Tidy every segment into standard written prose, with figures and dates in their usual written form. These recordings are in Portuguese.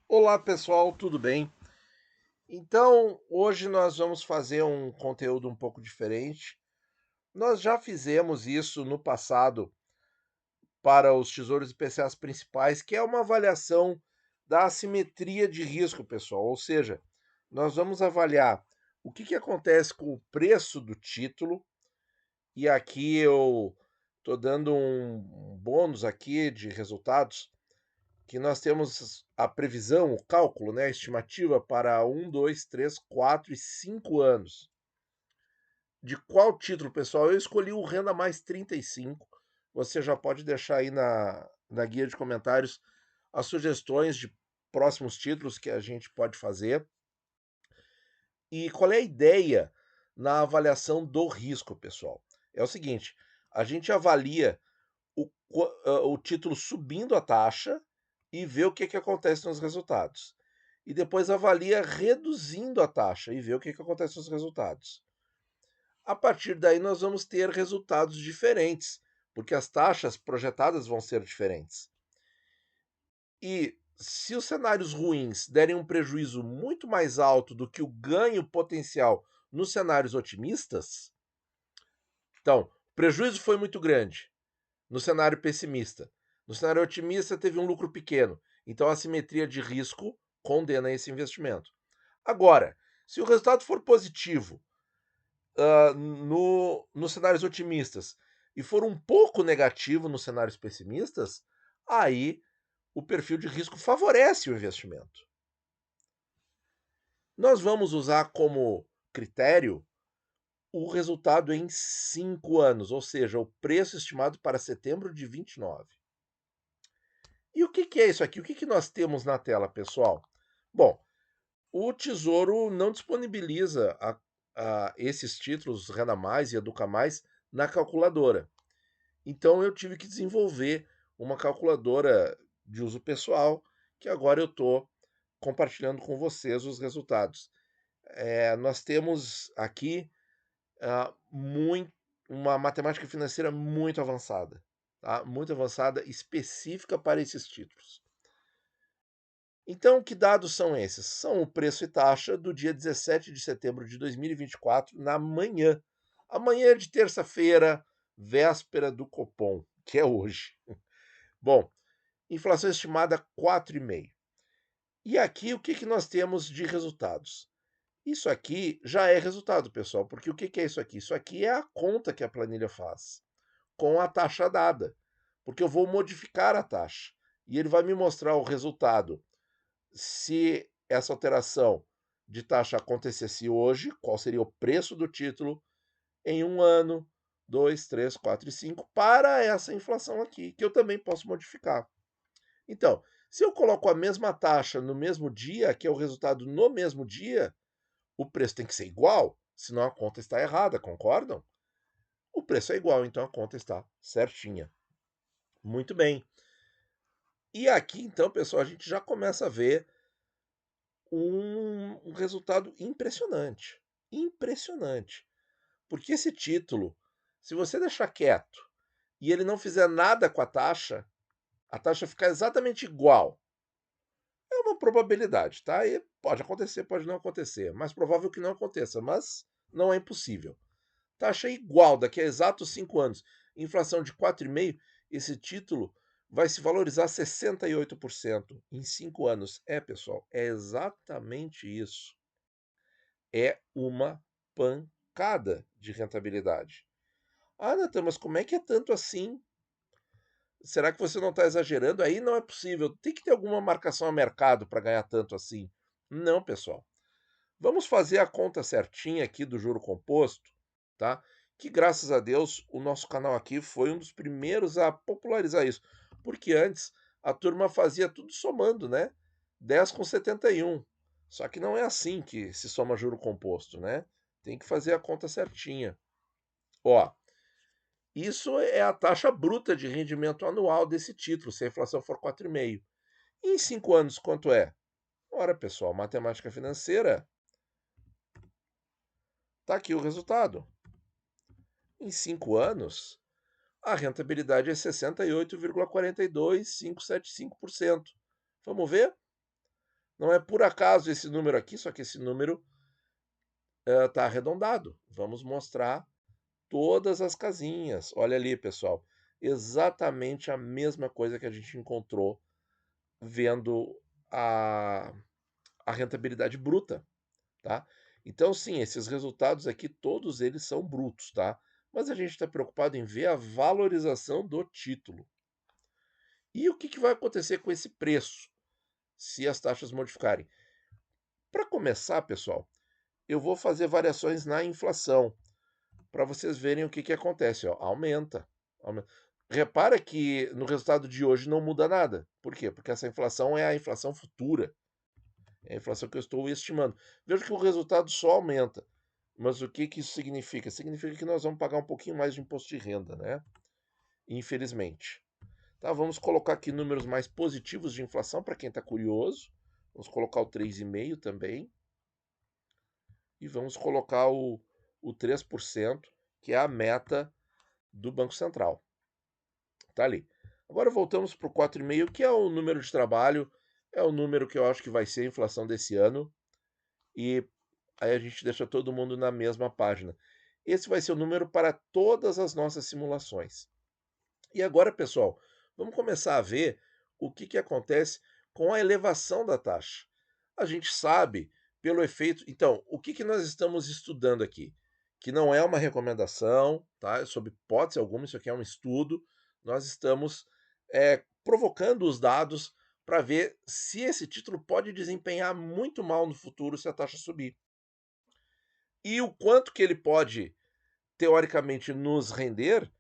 Olá pessoal, tudo bem? Então, hoje nós vamos fazer um conteúdo um pouco diferente. Nós já fizemos isso no passado para os tesouros especiais principais, que é uma avaliação da assimetria de risco, pessoal. Ou seja, nós vamos avaliar o que acontece com o preço do título, e aqui eu estou dando um bônus aqui de resultados que nós temos a previsão, o cálculo, né, a estimativa para 1, 2, 3, 4 e 5 anos. De qual título, pessoal? Eu escolhi o Renda Mais 35. Você já pode deixar aí na guia de comentários as sugestões de próximos títulos que a gente pode fazer. E qual é a ideia na avaliação do risco, pessoal? É o seguinte: a gente avalia o título subindo a taxa e vê o que acontece nos resultados. E depois avalia reduzindo a taxa e vê o que acontece nos resultados. A partir daí, nós vamos ter resultados diferentes, porque as taxas projetadas vão ser diferentes. E se os cenários ruins derem um prejuízo muito mais alto do que o ganho potencial nos cenários otimistas, então, o prejuízo foi muito grande no cenário pessimista. No cenário otimista, teve um lucro pequeno. Então, a simetria de risco condena esse investimento. Agora, se o resultado for positivo nos cenários otimistas e for um pouco negativo nos cenários pessimistas, aí o perfil de risco favorece o investimento. Nós vamos usar como critério o resultado em 5 anos, ou seja, o preço estimado para setembro de 29. E o que é isso aqui? O que nós temos na tela, pessoal? Bom, o Tesouro não disponibiliza esses títulos Renda Mais e Educa Mais na calculadora. Então eu tive que desenvolver uma calculadora de uso pessoal, que agora eu estou compartilhando com vocês os resultados. Nós temos aqui muito, uma matemática financeira muito avançada, tá? Muito avançada, específica para esses títulos. Então, que dados são esses? São o preço e taxa do dia 17 de setembro de 2024, na manhã. Amanhã de terça-feira, véspera do Copom, que é hoje. Bom, inflação estimada 4,5. E aqui o que nós temos de resultados? Isso aqui já é resultado, pessoal, porque o que é isso aqui? Isso aqui é a conta que a planilha faz com a taxa dada, porque eu vou modificar a taxa e ele vai me mostrar o resultado se essa alteração de taxa acontecesse hoje, qual seria o preço do título em 1 ano, 2, 3, 4 e 5 para essa inflação aqui, que eu também posso modificar. Então, se eu coloco a mesma taxa no mesmo dia, que é o resultado no mesmo dia, o preço tem que ser igual, senão a conta está errada, concordam? O preço é igual, então a conta está certinha. Muito bem. E aqui, então, pessoal, a gente já começa a ver um resultado impressionante. Impressionante. Porque esse título, se você deixar quieto e ele não fizer nada com a taxa ficar exatamente igual. É uma probabilidade, tá? E pode acontecer, pode não acontecer. Mais provável que não aconteça, mas não é impossível. Taxa igual daqui a exatos 5 anos. Inflação de 4,5%, esse título vai se valorizar 68% em 5 anos. É, pessoal, é exatamente isso. É uma pancada de rentabilidade. Ah, Natan, mas como é que é tanto assim? Será que você não está exagerando? Aí não é possível. Tem que ter alguma marcação a mercado para ganhar tanto assim. Não, pessoal. Vamos fazer a conta certinha aqui do juro composto, tá? Que graças a Deus o nosso canal aqui foi um dos primeiros a popularizar isso. Porque antes a turma fazia tudo somando, né? 10 com 71. Só que não é assim que se soma juro composto, né? Tem que fazer a conta certinha. Ó, isso é a taxa bruta de rendimento anual desse título, se a inflação for 4,5. E em 5 anos, quanto é? Ora, pessoal, matemática financeira, tá aqui o resultado. Em 5 anos, a rentabilidade é 68,42575%. Vamos ver? Não é por acaso esse número aqui, só que esse número está arredondado. Vamos mostrar todas as casinhas. Olha ali, pessoal, exatamente a mesma coisa que a gente encontrou vendo a, a rentabilidade bruta, tá? Então, sim, esses resultados aqui, todos eles são brutos, tá? Mas a gente está preocupado em ver a valorização do título. E o que, que vai acontecer com esse preço, se as taxas modificarem? Para começar, pessoal, eu vou fazer variações na inflação, para vocês verem o que, que acontece. Ó, aumenta. Repara que no resultado de hoje não muda nada. Por quê? Porque essa inflação é a inflação futura. É a inflação que eu estou estimando. Veja que o resultado só aumenta. Mas o que, que isso significa? Significa que nós vamos pagar um pouquinho mais de imposto de renda, né? Infelizmente. Tá, vamos colocar aqui números mais positivos de inflação para quem está curioso. Vamos colocar o 3,5 também. E vamos colocar o 3%, que é a meta do Banco Central. Tá ali. Agora voltamos para o 4,5, que é o número de trabalho, é o número que eu acho que vai ser a inflação desse ano. E aí a gente deixa todo mundo na mesma página. Esse vai ser o número para todas as nossas simulações. E agora, pessoal, vamos começar a ver o que, que acontece com a elevação da taxa. A gente sabe pelo efeito. Então, o que, que nós estamos estudando aqui? Que não é uma recomendação, tá? Sob hipótese alguma, isso aqui é um estudo. Nós estamos provocando os dados para ver se esse título pode desempenhar muito mal no futuro se a taxa subir. E o quanto que ele pode, teoricamente, nos render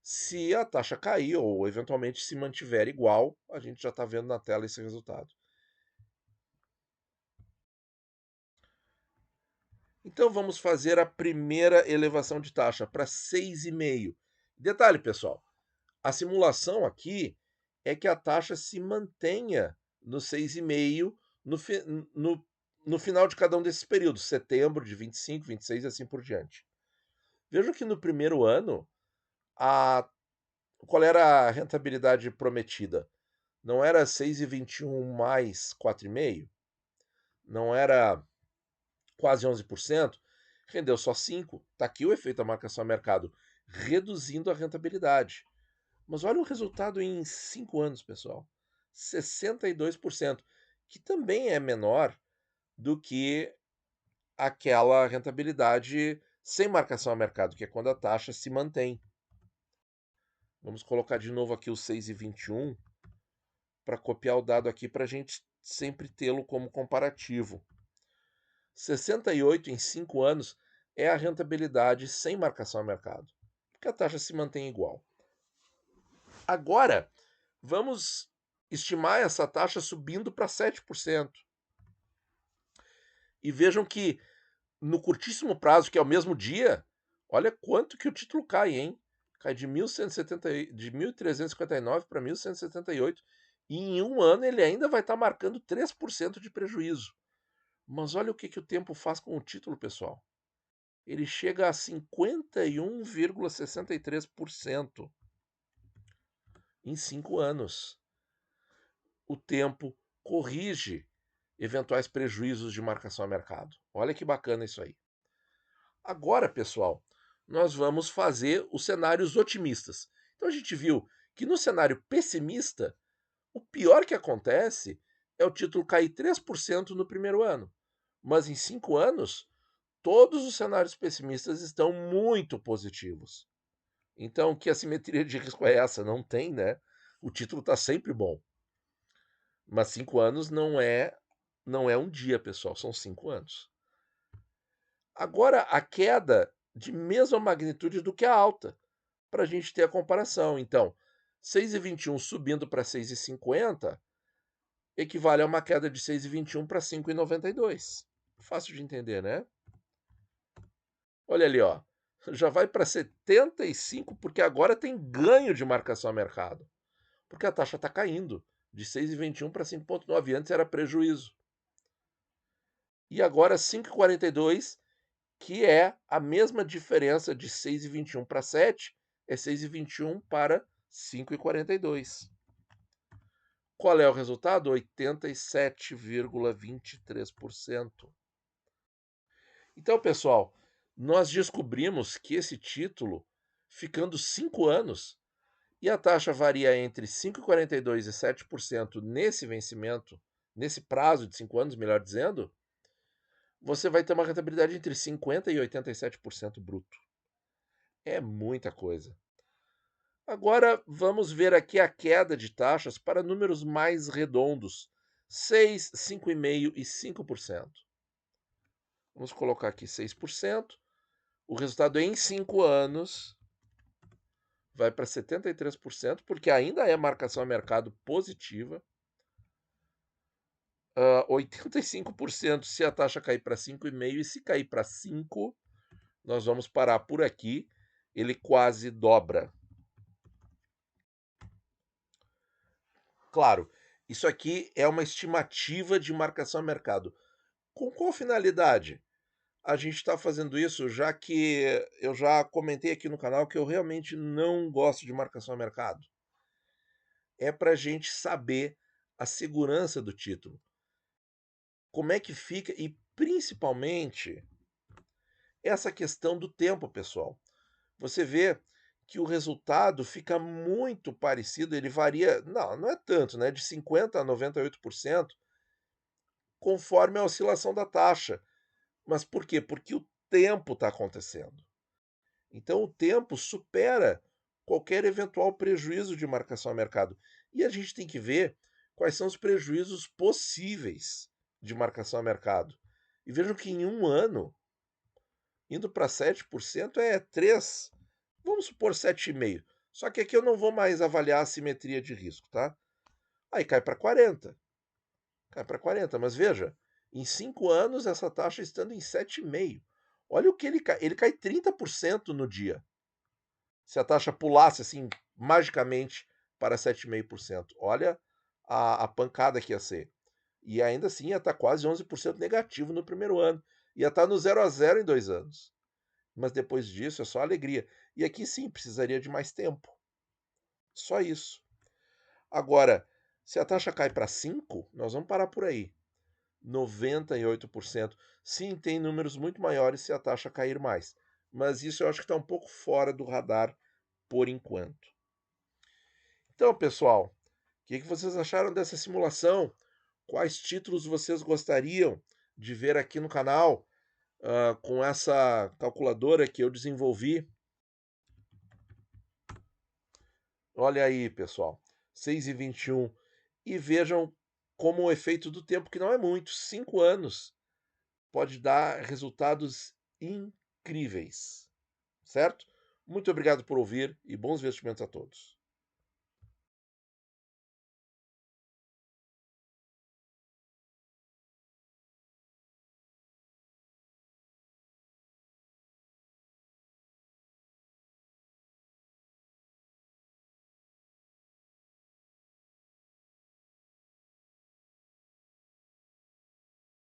se a taxa cair ou eventualmente se mantiver igual. A gente já está vendo na tela esse resultado. Então vamos fazer a primeira elevação de taxa para 6,5. Detalhe, pessoal, a simulação aqui é que a taxa se mantenha no 6,5 no, no, no final de cada um desses períodos, setembro de 25, 26 e assim por diante. Vejam que no primeiro ano, qual era a rentabilidade prometida? Não era 6,21 mais 4,5? Não era quase 11%? Rendeu só 5%. Está aqui o efeito da marcação a mercado, reduzindo a rentabilidade. Mas olha o resultado em 5 anos, pessoal. 62%, que também é menor do que aquela rentabilidade sem marcação a mercado, que é quando a taxa se mantém. Vamos colocar de novo aqui o 6,21 para copiar o dado aqui para a gente sempre tê-lo como comparativo. 68 em 5 anos é a rentabilidade sem marcação a mercado, porque a taxa se mantém igual. Agora, vamos estimar essa taxa subindo para 7%. E vejam que no curtíssimo prazo, que é o mesmo dia, olha quanto que o título cai, hein? Cai de 1.359 para 1.178. E em um ano ele ainda vai estar marcando 3% de prejuízo. Mas olha o que, que o tempo faz com o título, pessoal. Ele chega a 51,63% em 5 anos. O tempo corrige eventuais prejuízos de marcação a mercado. Olha que bacana isso aí. Agora, pessoal, nós vamos fazer os cenários otimistas. Então a gente viu que no cenário pessimista, o pior que acontece é o título cair 3% no primeiro ano. Mas em 5 anos, todos os cenários pessimistas estão muito positivos. Então, que assimetria de risco é essa? Não tem, né? O título está sempre bom. Mas 5 anos não é um dia, pessoal, são 5 anos. Agora, a queda de mesma magnitude do que a alta, para a gente ter a comparação. Então, 6,21 subindo para 6,50 equivale a uma queda de 6,21 para 5,92. Fácil de entender, né? Olha ali, ó. Já vai para 75 porque agora tem ganho de marcação a mercado. Porque a taxa está caindo de 6,21 para 5,9. Antes era prejuízo. E agora 5,42, que é a mesma diferença de 6,21 para 7, é 6,21 para 5,42. Qual é o resultado? 87,23%. Então, pessoal, nós descobrimos que esse título, ficando 5 anos, e a taxa varia entre 5,42% e 7% nesse vencimento, nesse prazo de 5 anos, melhor dizendo, você vai ter uma rentabilidade entre 50% e 87% bruto. É muita coisa. Agora vamos ver aqui a queda de taxas para números mais redondos: 6, 5,5% e 5%. Vamos colocar aqui 6%. O resultado em 5 anos vai para 73%, porque ainda é marcação a mercado positiva. 85% se a taxa cair para 5,5%, e se cair para 5%, nós vamos parar por aqui. Ele quase dobra. Claro, isso aqui é uma estimativa de marcação a mercado. Com qual finalidade? A gente está fazendo isso já que eu já comentei aqui no canal que eu realmente não gosto de marcação a mercado. É para a gente saber a segurança do título. Como é que fica e principalmente essa questão do tempo, pessoal. Você vê que o resultado fica muito parecido, ele varia, não é tanto, né, de 50 a 98%, conforme a oscilação da taxa. Mas por quê? Porque o tempo está acontecendo. Então o tempo supera qualquer eventual prejuízo de marcação a mercado. E a gente tem que ver quais são os prejuízos possíveis de marcação a mercado. E vejam que em um ano, indo para 7% é 3, vamos supor 7,5%. Só que aqui eu não vou mais avaliar a simetria de risco, tá? Aí cai para 40. Cai para 40, mas veja, em 5 anos essa taxa estando em 7,5%. Olha o que ele cai 30% no dia. Se a taxa pulasse assim magicamente para 7,5%. Olha a pancada que ia ser. E ainda assim ia estar quase 11% negativo no primeiro ano. Ia estar no 0 a 0 em 2 anos. Mas depois disso é só alegria. E aqui sim precisaria de mais tempo. Só isso. Agora, se a taxa cai para 5, nós vamos parar por aí. 98%. Sim, tem números muito maiores se a taxa cair mais. Mas isso eu acho que está um pouco fora do radar por enquanto. Então, pessoal, o que vocês acharam dessa simulação? Quais títulos vocês gostariam de ver aqui no canal com essa calculadora que eu desenvolvi? Olha aí, pessoal, 6,21. E vejam como o efeito do tempo, que não é muito, 5 anos, pode dar resultados incríveis, certo? Muito obrigado por ouvir e bons investimentos a todos.